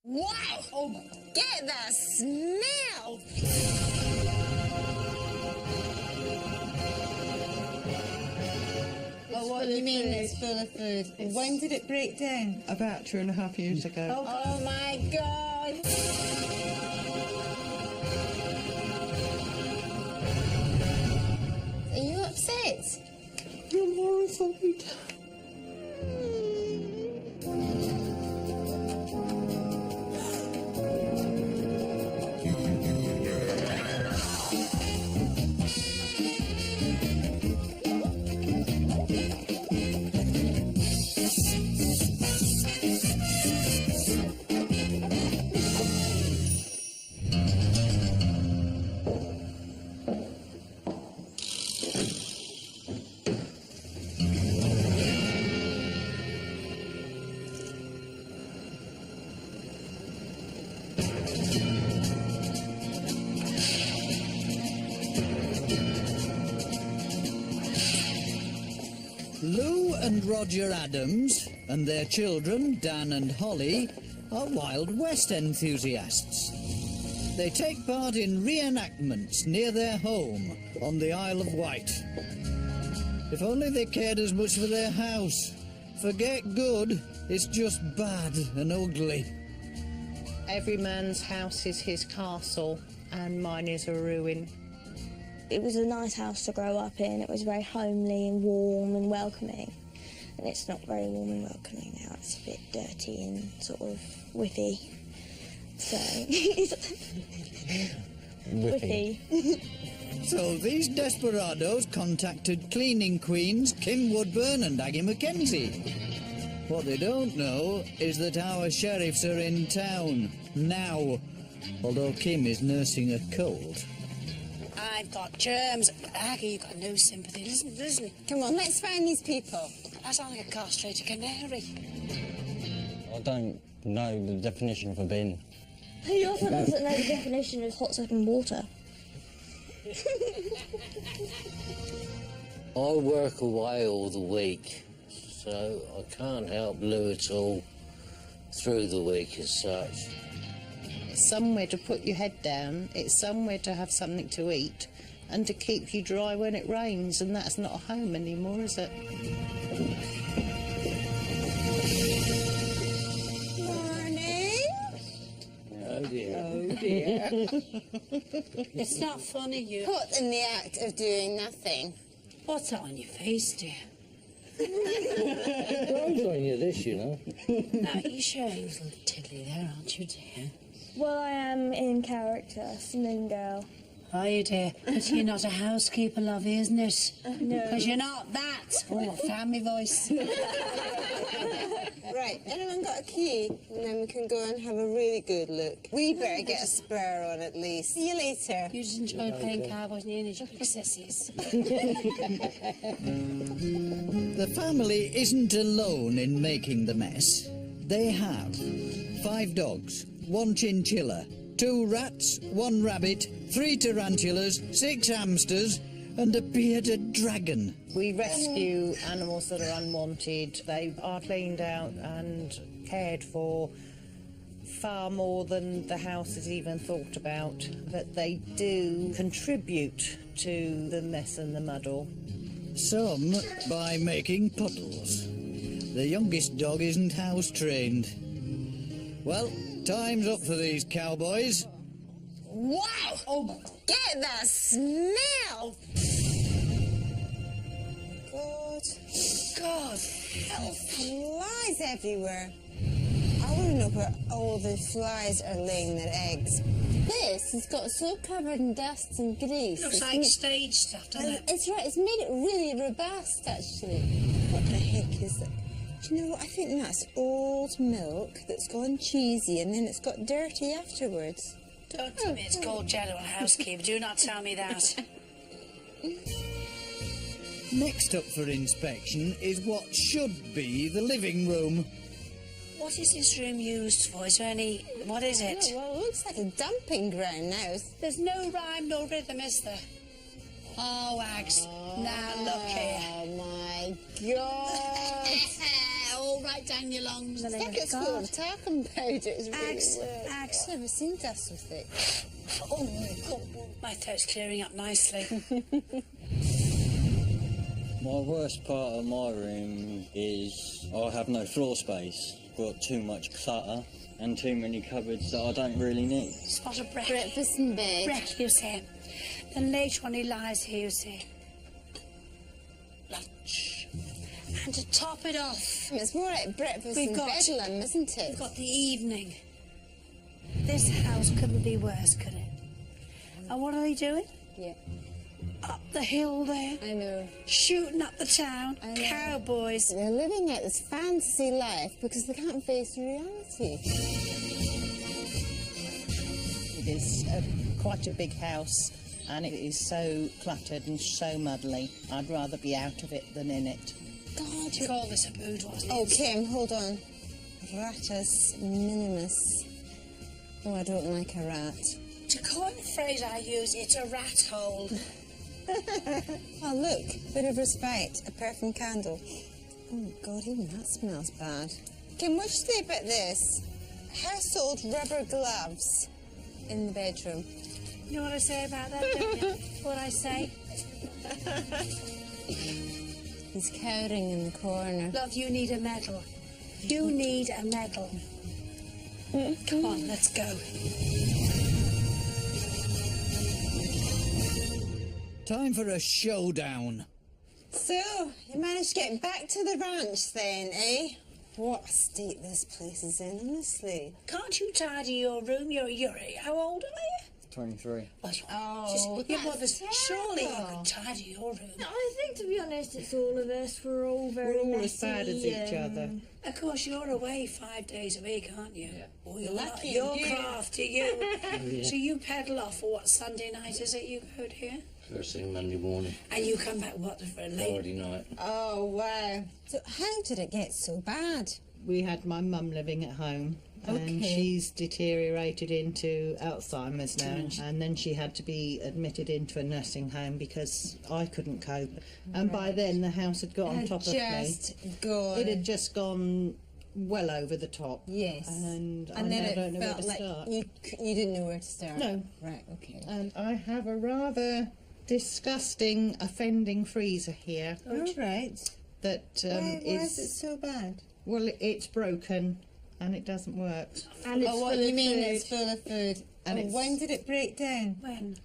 Wow! Oh, get that smell! Oh, what do you mean it's full of food? When did it break down? About 2.5 years ago. Oh my God! Are you upset? I'm horrified. Lou and Roger Adams and their children, Dan and Holly, are Wild West enthusiasts. They take part in reenactments near their home on the Isle of Wight. If only they cared as much for their house. Forget good, it's just bad and ugly. Every man's house is his castle, and mine is a ruin. It was a nice house to grow up in. It was very homely and warm and welcoming. And it's not very warm and welcoming now. It's a bit dirty and sort of whiffy. So, whiffy. So these desperados contacted cleaning queens Kim Woodburn and Aggie Mackenzie. What they don't know is that our sheriffs are in town now, although Kim is nursing a cold. I've got germs. Aggie, you've got no sympathy. Listen. Come on, let's find these people. I sound like a castrated canary. I don't know the definition of a bin. Who also doesn't know the definition of hot soap and water? I work away all the week, so I can't help Lou at all through the week as such. It's somewhere to put your head down, it's somewhere to have something to eat, and to keep you dry when it rains, and that's not a home anymore, is it? Morning. Oh dear. Oh dear. It's not funny, you. Caught in the act of doing nothing. What's that on your face, dear? I'm showing you this, you know. No, you're showing a little tiddly there, aren't you, dear? Well, I am in character, saloon girl. Are you, dear? But you're not a housekeeper, lovey, isn't it? No. Because you're not that. Oh, family voice. Right, anyone got a key? And then we can go and have a really good look. We better get a spur on at least. See you later. You just enjoy playing cowboys and you just sissies. The family isn't alone in making the mess. They have 5 dogs, 1 chinchilla, 2 rats, 1 rabbit, 3 tarantulas, 6 hamsters, and a bearded dragon. We rescue animals that are unwanted. They are cleaned out and cared for far more than the house has even thought about. But they do contribute to the mess and the muddle. Some by making puddles. The youngest dog isn't house-trained. Well, time's up for these cowboys. Wow! Oh, get that smell! God, little flies everywhere. I want to know where all the flies are laying their eggs. This has got so covered in dust and grease. Looks like stage stuff, doesn't it? It's right, it's made it really robust, actually. What the heck is that? Do you know what? I think that's old milk that's gone cheesy and then it's got dirty afterwards. Don't tell me it's called general housekeeper. Do not tell me that. Next up for inspection is what should be the living room. What is this room used for? Is there any... What is it? Oh, well, it looks like a dumping ground now. There's no rhyme, no rhythm, is there? Oh, Ags. Now, look here. Oh, my God. All right, right down your lungs. It's like it's full of talcum powder. It's really weird. Axe. I've never seen dust with it. Oh, God. My throat's clearing up nicely. My worst part of my room is I have no floor space. Got too much clutter and too many cupboards that I don't really need. Spot of break. Breakfast in bed. Break, you say. Then later on he lies here, you say. Lunch. And to top it off, It's more like breakfast We've in got- bedlam, isn't it? we've got the evening. This house couldn't be worse, could it? And what are they doing? Yeah, Up the hill there, I know. shooting up the town, I know. cowboys. They're living out this fantasy life because they can't face reality. It is quite a big house, and it is so cluttered and so muddly. I'd rather be out of it than in it. God, You call this a boudoir? Oh, Kim, hold on. Ratus minimus. Oh, I don't like a rat. To coin the phrase I use, it's a rat hole. Oh, look, bit of respite, a perfume candle. Oh, God, even that smells bad. Kim, what do you say about this? Household rubber gloves in the bedroom. You know what I say about that, don't you? What I say? He's cowering in the corner. Love, you need a medal. You need a medal. Come on, let's go. Time for a showdown. So, you managed to get back to the ranch then, eh? What a state this place is in, honestly. Can't you tidy your room? You're how old are you? 23. Oh, your mother's. that's Surely you terrible. could tidy your room. I think, to be honest, it's all of us. We're all very We're all messy. as bad as each other. Of course, you're away 5 days a week, aren't you? Yeah. Oh, you're Lucky You're you. crafty, you. So you pedal off for what, Sunday night is it you go to here? First thing Monday morning, And you come back, what, for a late? Friday night. Oh, wow. So how did it get so bad? We had my mum living at home, and Okay. she's deteriorated into Alzheimer's now, and then she had to be admitted into a nursing home because I couldn't cope. And by then the house had got on top of me. Just gone. It had just gone well over the top. Yes. And I then now it don't know where felt to like start. you didn't know where to start. No. Right, okay. And I have a rather disgusting, offending freezer here All right. that Why is it so bad? well, it's broken and it doesn't work. And it's Oh, what full you of mean food. it's full of food. And And it's- when did it break down? When?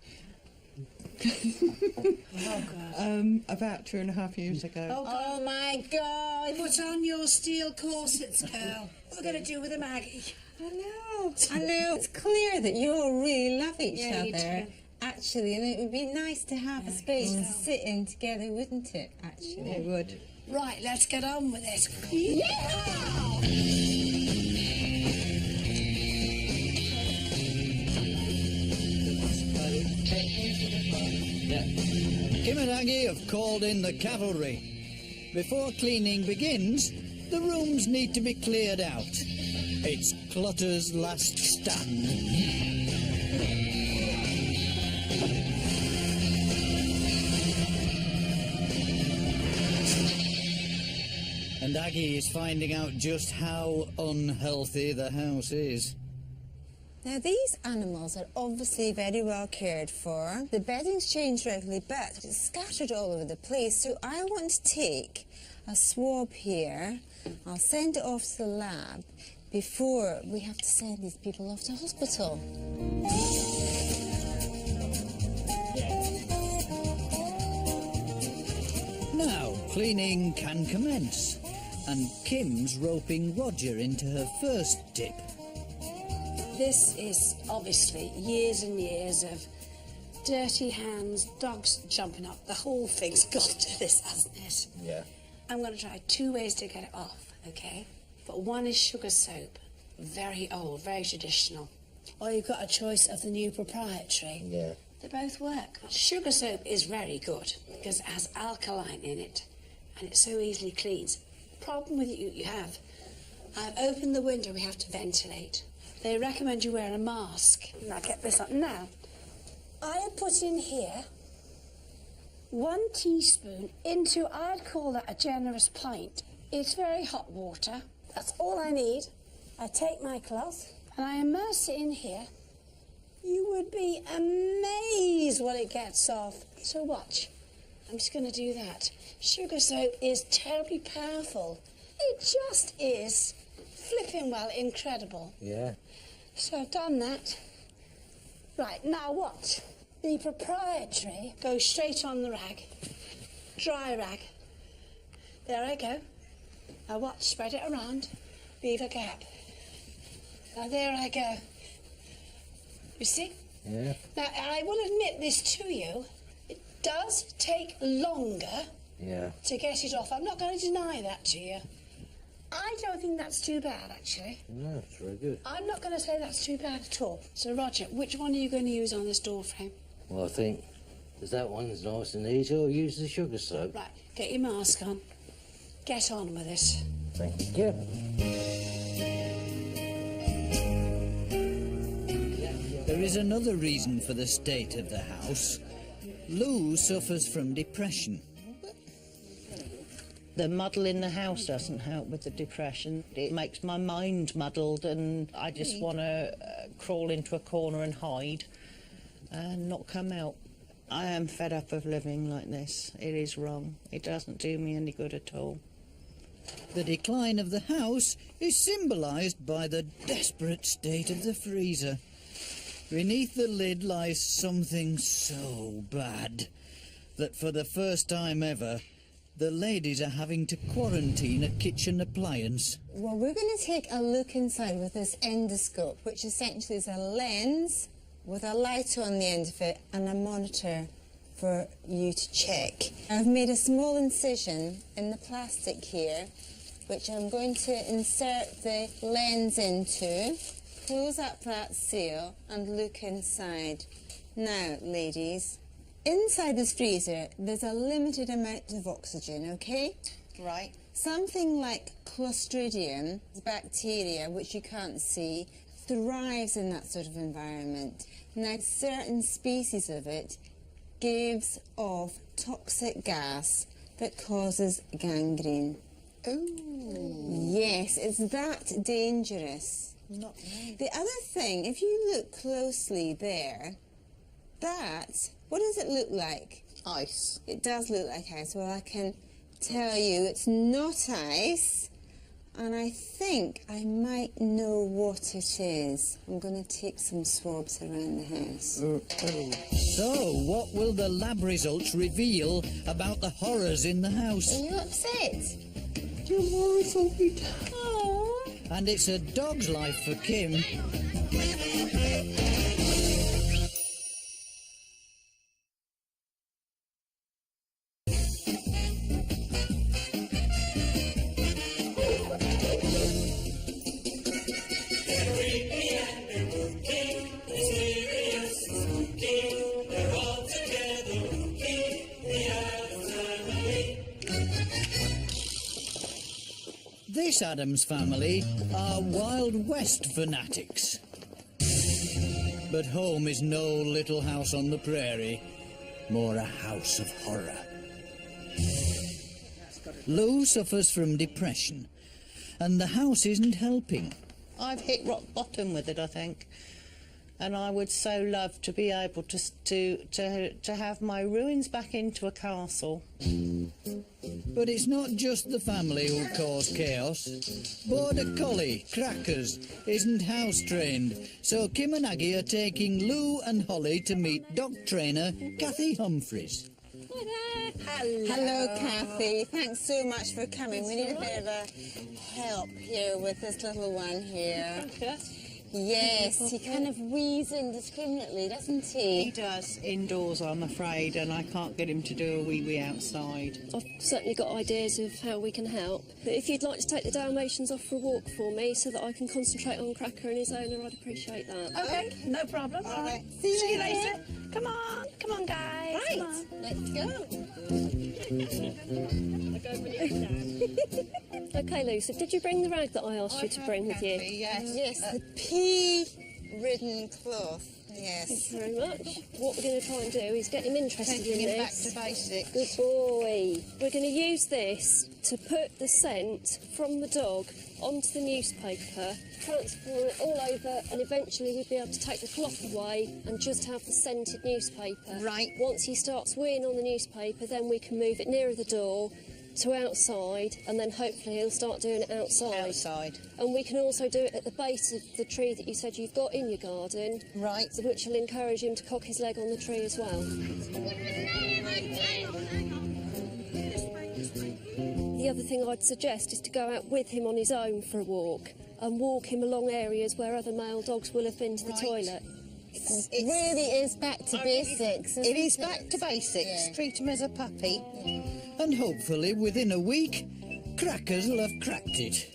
About 2.5 years ago. Oh my God! Put on your steel corsets, girl. What are we going to do with a Maggie? I know. It's clear that you all really love each Yeah, you other. do. Actually, and it would be nice to have a space to sit in together, wouldn't it? Actually, It would. Right, let's get on with it. Kim and Aggie have called in the cavalry. Before cleaning begins, the rooms need to be cleared out. It's clutter's last stand. And Aggie is finding out just how unhealthy the house is. Now, these animals are obviously very well cared for. The bedding's changed regularly, but it's scattered all over the place. So I want to take a swab here. I'll send it off to the lab before we have to send these people off to hospital. Now, cleaning can commence. And Kim's roping Roger into her first dip. This is obviously years and years of dirty hands, dogs jumping up. The whole thing's got to do this, hasn't it? Yeah. I'm going to try 2 ways to get it off, okay? But one is sugar soap. Very old, very traditional. Or you've got a choice of the new proprietary. Yeah. They both work. Sugar soap is very good because it has alkaline in it and it so easily cleans. Problem with you have, I've opened the window, we have to ventilate. They recommend you wear a mask. Now get this on. Now, I have put in here 1 teaspoon into, I'd call that a generous pint. It's very hot water. That's all I need. I take my cloth and I immerse it in here. You would be amazed what it gets off. So watch. I'm just going to do that. Sugar soap is terribly powerful. It just is flipping well incredible. Yeah. So I've done that. Right, now watch. The proprietary goes straight on the rag. Dry rag. There I go. Now watch, spread it around. Leave a gap. Now there I go. You see? Yeah. Now I will admit this to you. It does take longer to get it off. I'm not going to deny that to you. I don't think that's too bad, actually. No, it's very good. I'm not going to say that's too bad at all. So, Roger, which one are you going to use on this door frame? Well, I think if that one's nice and easy, I'll use the sugar soap. Right, get your mask on. Get on with this. Thank you. There is another reason for the state of the house. Lou suffers from depression. The muddle in the house doesn't help with the depression. It makes my mind muddled and I just want to crawl into a corner and hide and not come out. I am fed up of living like this. It is wrong. It doesn't do me any good at all. The decline of the house is symbolised by the desperate state of the freezer. Beneath the lid lies something so bad that for the first time ever, the ladies are having to quarantine a kitchen appliance. Well, we're going to take a look inside with this endoscope, which essentially is a lens with a light on the end of it and a monitor for you to check. I've made a small incision in the plastic here, which I'm going to insert the lens into, close up that seal and look inside. Now, ladies, inside this freezer, there's a limited amount of oxygen, okay? Right. Something like Clostridium, bacteria, which you can't see, thrives in that sort of environment. Now, certain species of it gives off toxic gas that causes gangrene. Oh. Yes, it's that dangerous. Not me. The other thing, if you look closely there, what does it look like? Ice. It does look like ice. Well, I can tell you it's not ice, and I think I might know what it is. I'm going to take some swabs around the house. So, what will the lab results reveal about the horrors in the house? Are you upset? You're horrified. Oh. And it's a dog's life for Kim. This Addams family are Wild West fanatics. But home is no little house on the prairie, more a house of horror. Lou suffers from depression, and the house isn't helping. I've hit rock bottom with it, I think. And I would so love to be able to have my ruins back into a castle. But it's not just the family who cause chaos. Border Collie, Crackers, isn't house-trained, so Kim and Aggie are taking Lou and Holly to meet dog trainer Kathy Humphreys. Hello, Kathy. Thanks so much for coming. We need a bit of help here with this little one here. Yes, he kind of wheezes indiscriminately, doesn't he? He does, indoors, I'm afraid, and I can't get him to do a wee-wee outside. I've certainly got ideas of how we can help. But if you'd like to take the Dalmatians off for a walk for me so that I can concentrate on Cracker and his owner, I'd appreciate that. Okay, no problem. All right. See you later. Come on, guys. Right, Come on. let's go. OK, Lucy, did you bring the rag that I asked you to bring with you? Yes. Yes, the pea-ridden cloth. Yes. Thank you very much. What we're going to try and do is get him interested Taking in him back this. to basics. Good boy. We're going to use this to put the scent from the dog onto the newspaper, transform it all over, and eventually we'd be able to take the cloth away and just have the scented newspaper. Right. Once he starts weeing on the newspaper, then we can move it nearer the door to outside, and then hopefully he'll start doing it outside. And we can also do it at the base of the tree that you said you've got in your garden. Right. Which will encourage him to cock his leg on the tree as well. The other thing I'd suggest is to go out with him on his own for a walk and walk him along areas where other male dogs will have been to the toilet. It really is back to basics. It is back to basics. Yeah. Treat him as a puppy. And hopefully within a week, Crackers will have cracked it.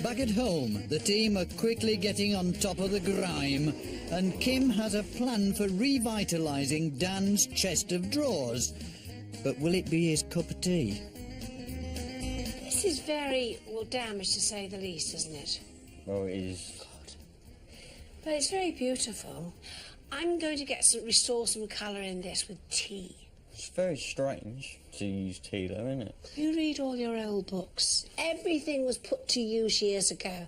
Back at home, the team are quickly getting on top of the grime, and Kim has a plan for revitalising Dan's chest of drawers. But will it be his cup of tea? This is very, well, damaged to say the least, isn't it? Well, it is. But it's very beautiful. I'm going to restore some colour in this with tea. It's very strange to use tea, though, isn't it? You read all your old books. Everything was put to use years ago.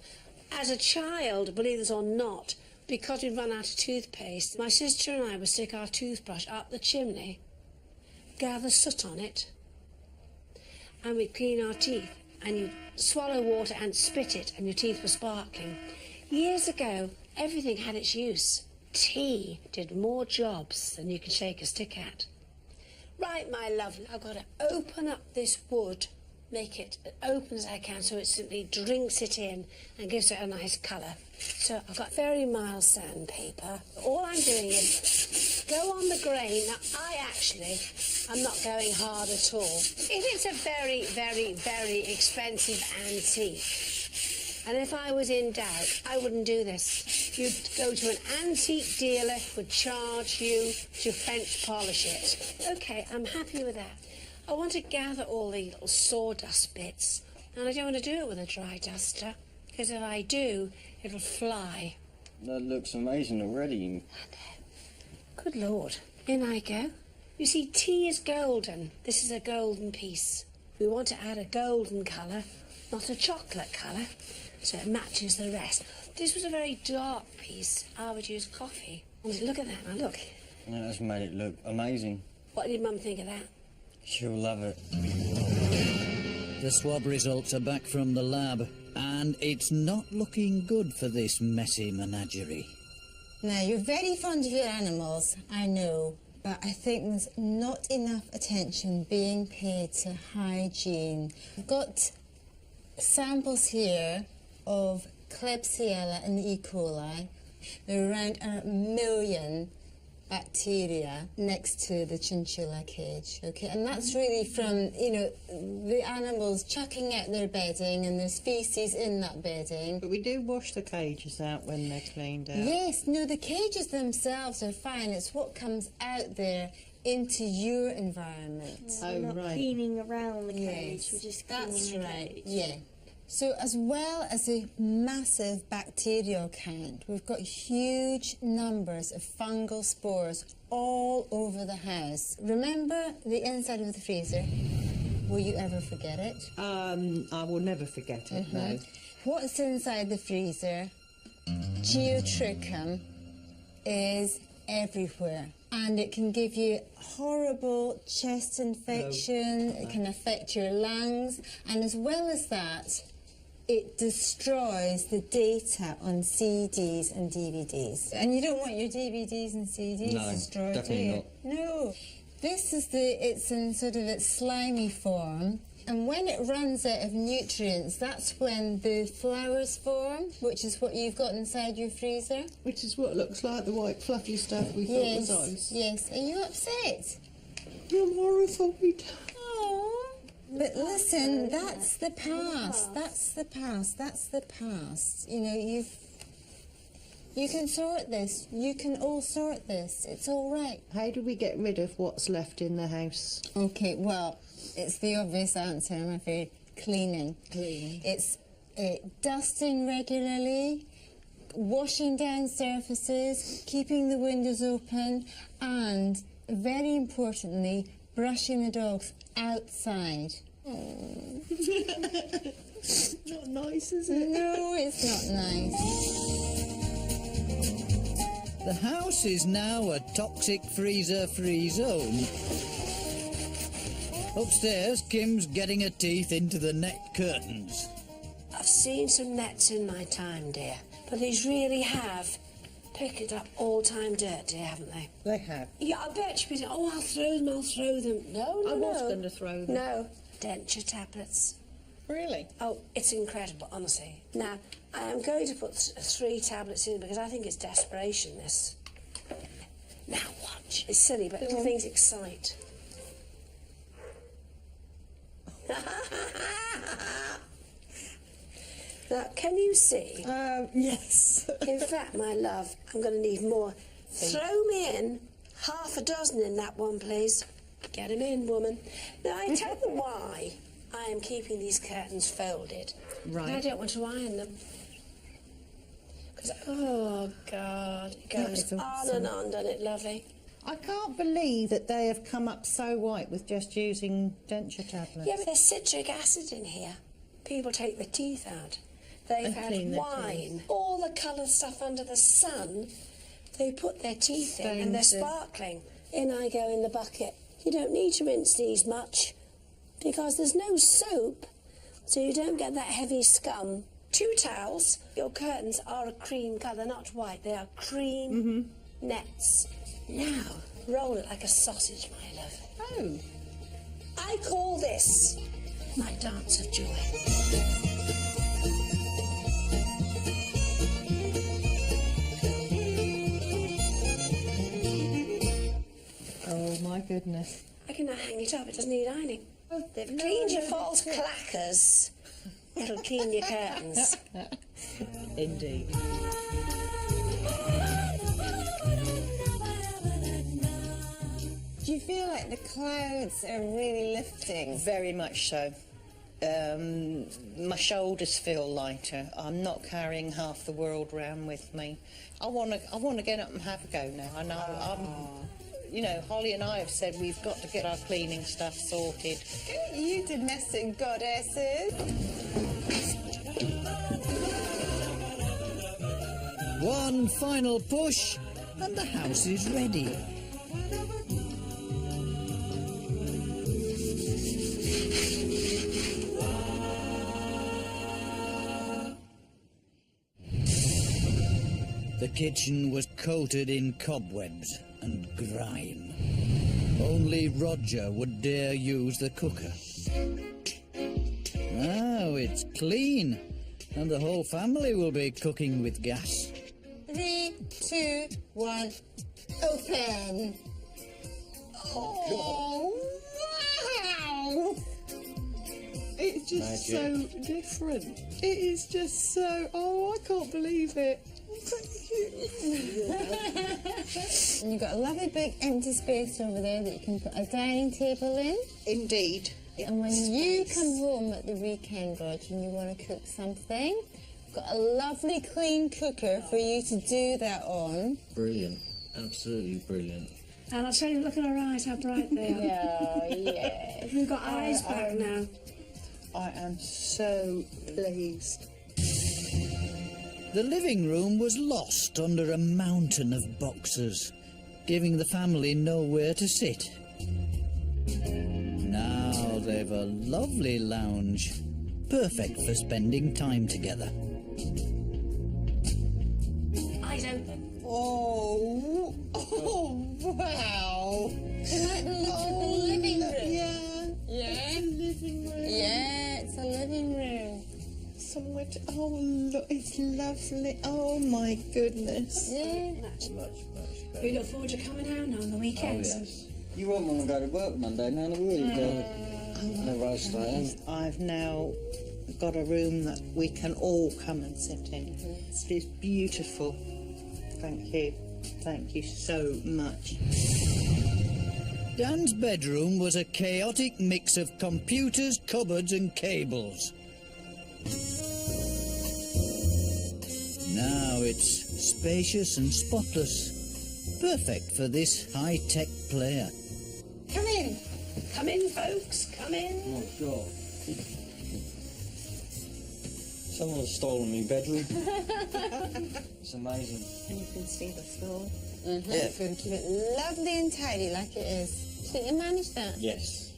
As a child, believe it or not, because we'd run out of toothpaste, my sister and I would stick our toothbrush up the chimney, gather soot on it, and we'd clean our teeth. And you'd swallow water and spit it, and your teeth were sparkling. Years ago, everything had its use. Tea did more jobs than you can shake a stick at. Right, my lovely, I've got to open up this wood, make it as open as I can so it simply drinks it in and gives it a nice colour. So I've got very mild sandpaper. All I'm doing is go on the grain. Now, I'm not going hard at all. If it's a very, very, very expensive antique, and if I was in doubt, I wouldn't do this. You'd go to an antique dealer who would charge you to French polish it. OK, I'm happy with that. I want to gather all the little sawdust bits, and I don't want to do it with a dry duster, because if I do, it'll fly. That looks amazing already. Good Lord. In I go. You see, tea is golden. This is a golden piece. We want to add a golden colour, not a chocolate colour, so it matches the rest. This was a very dark piece. I would use coffee. Look at that now, look. That has made it look amazing. What did Mum think of that? She'll love it. The swab results are back from the lab, and it's not looking good for this messy menagerie. Now, you're very fond of your animals, I know, but I think there's not enough attention being paid to hygiene. I've got samples here of Klebsiella and E. coli. There are around 1 million bacteria next to the chinchilla cage, okay? And that's really from, you know, the animals chucking out their bedding and there's faeces in that bedding. But we do wash the cages out when they're cleaned out. Yes, no, the cages themselves are fine. It's what comes out there into your environment. We're not cleaning around the cage, we're just cleaning That's the right, cage. yeah. So as well as a massive bacterial count, we've got huge numbers of fungal spores all over the house. Remember the inside of the freezer? Will you ever forget it? I will never forget it, no. What's inside the freezer? Geotrichum is everywhere. And it can give you horrible chest infection, it can affect your lungs, and as well as that, it destroys the data on CDs and DVDs. And you don't want your DVDs and CDs destroyed, definitely do you? No. This is it's in sort of its slimy form. And when it runs out of nutrients, that's when the flowers form, which is what you've got inside your freezer. Which is what looks like the white fluffy stuff we thought was ice. Yes. Are you upset? I'm horrified. Oh. But listen, that's the past. That's the past. That's the past. You know, you can sort this. You can all sort this. It's all right. How do we get rid of what's left in the house? Okay, well, it's the obvious answer, I'm afraid. Cleaning. Cleaning. It's Dusting regularly, washing down surfaces, keeping the windows open, and very importantly, brushing the dogs outside. Not nice, is it? No, it's not nice. The house is now a toxic freezer-free zone. Upstairs, Kim's getting her teeth into the net curtains. I've seen some nets in my time, dear, but these really have picked up all-time dirt, dear, haven't they? They have. Yeah, I bet you. Oh, I'll throw them. No, I was going to throw them. No, denture tablets. Really? Oh, it's incredible, honestly. Now, I am going to put 3 tablets in because I think it's desperation, this. Now, watch. It's silly, but little things excite. Now, can you see? Yes. In fact, my love, I'm going to need more. Throw me in half a dozen in that one, please. Get 'em in, woman. Now, I tell you why I am keeping these curtains folded. Right. I don't want to iron them. Because, oh, God, it goes on and on, doesn't it, lovely? I can't believe that they have come up so white with just using denture tablets. Yeah, but there's citric acid in here. People take their teeth out. They've And had clean their wine, all the coloured stuff under the sun. They put their teeth in and they're Stains it. sparkling. In I go in the bucket. You don't need to rinse these much because there's no soap, so you don't get that heavy scum. 2 towels. Your curtains are a cream colour, not white. They are cream nets. Now, roll it like a sausage, my love. Oh. I call this my dance of joy. Oh, my goodness. I can now hang it up. It doesn't need ironing. They've cleaned your false clackers. It'll clean your curtains. Indeed. Do you feel like the clouds are really lifting? Very much so. My shoulders feel lighter. I'm not carrying half the world round with me. I want to get up and have a go now. I know. You know, Holly and I have said we've got to get our cleaning stuff sorted. You domestic goddesses. One final push, and the house is ready. The kitchen was coated in cobwebs and grime. Only Roger would dare use the cooker. Now it's clean, and the whole family will be cooking with gas. 3, 2, 1, open. Oh, wow! It's just so different. It is just so... Oh, I can't believe it. Thank you. And you've got a lovely big empty space over there that you can put a dining table in. Indeed. And when you come home at the weekend, Roger, and you want to cook something, we've got a lovely clean cooker for you to do that on. Brilliant. Absolutely brilliant. And I'll tell you, look at her eyes, how bright they are. Yeah. We've got eyes back now. I am so pleased. The living room was lost under a mountain of boxes, giving the family nowhere to sit. Now they've a lovely lounge, perfect for spending time together. Eyes open. Oh, wow. You like the look of the living room? Yeah. Yeah? Living room. Yeah, it's a living room. Somewhere to... Oh, look, it's lovely. Oh, my goodness. Yeah. Much better. We look forward to coming home on the weekends. Oh, yes. You won't want to go to work Monday, now, will you? No roast iron. I've now got a room that we can all come and sit in. It's beautiful. Thank you. Thank you so much. Dan's bedroom was a chaotic mix of computers, cupboards and cables. Now it's spacious and spotless. Perfect for this high-tech player. Come in. Come in, folks, come in. Oh, God. Someone's stolen my bedroom. It's amazing. And you can see the floor. Yeah. It's going to keep it lovely and tidy like it is. Do you think you managed that? Yes,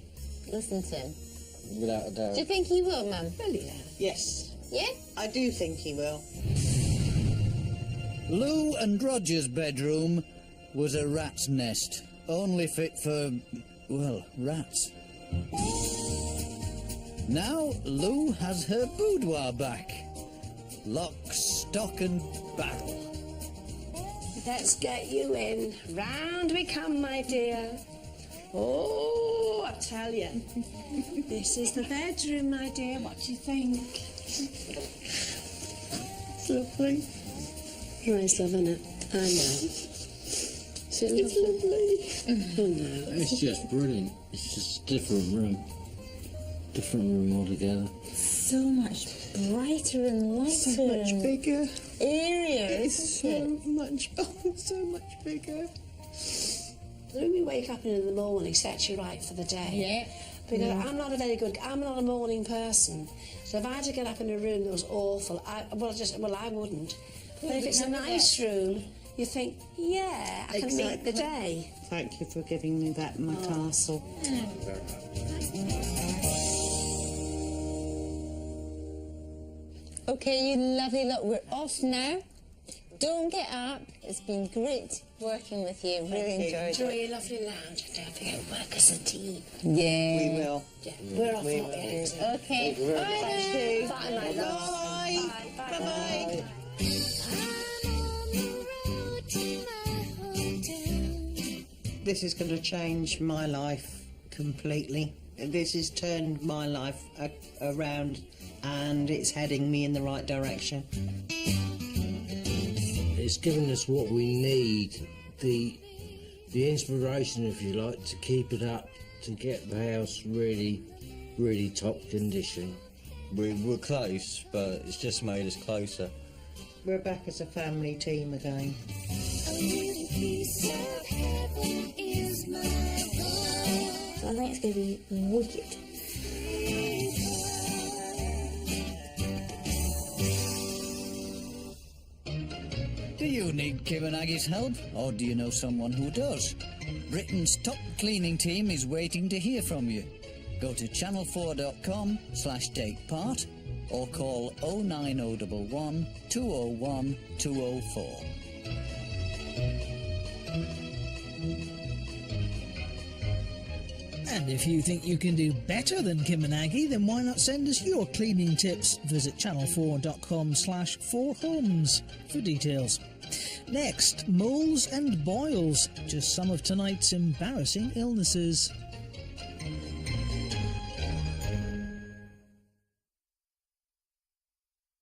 Listen to him. without a doubt. Do you think he will, Mum? Well, yeah. Yes, Yeah? I do think he will. Lou and Roger's bedroom was a rat's nest, only fit for, well, rats. Now Lou has her boudoir back. Lock, stock and barrel. Let's get you in. Round we come, my dear. Oh, I tell you. This is the bedroom, my dear. What do you think? It's lovely. Nice, loving it. I know. Is it lovely? Oh, no. It's just brilliant. It's just a different room. Different room altogether. So much brighter and lighter. So much bigger. Airier, It's isn't so much, oh, so much bigger. When we wake up in the morning, sets you right for the day. Yeah. Because I'm not a morning person. So if I had to get up in a room that was awful, I wouldn't. But if it's a nice room, you think, yeah, I can meet the day. Thank you for giving me that in my castle. Okay, you lovely lot, we're off now. Don't get up. It's been great working with you. Really enjoyed Enjoy it. your lovely lounge and don't forget to work as a team. Yeah. We will. Yeah, we're off. We aren't will. we? Okay. Bye. Bye, my love. Bye. Bye-bye. This is going to change my life completely. This has turned my life around and it's heading me in the right direction. It's given us what we need, the inspiration, if you like, to keep it up, to get the house really, really top condition. We're close, but it's just made us closer. We're back as a family team again. I think it's going to be wicked. Do you need Kim and Aggie's help, or do you know someone who does? Britain's top cleaning team is waiting to hear from you. Go to channel4.com/takepart or call 09011 201 204. And if you think you can do better than Kim and Aggie, then why not send us your cleaning tips? Visit channel4.com/4homes for details. Next, moles and boils, just some of tonight's embarrassing illnesses.